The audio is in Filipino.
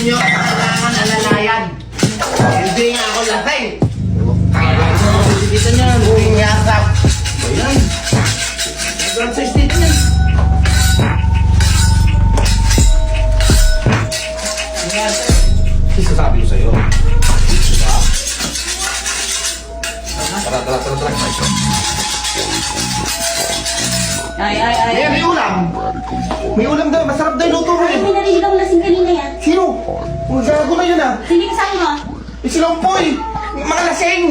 ninyo kailangan alalayan. Hindi nga ako lasing. Kaya mo, dito niya, buwing yasap. Ayan. Nagawang sa dito niya. Sasabi ko sa'yo. Diba? Tara. May ulam. May ulam daw. Masarap daw yung luto mo eh. May narinig ako lasing kanina yan. Sino? Kung gago na yun ah. Hindi kasama. Eh sila ang boy. Mga lasing.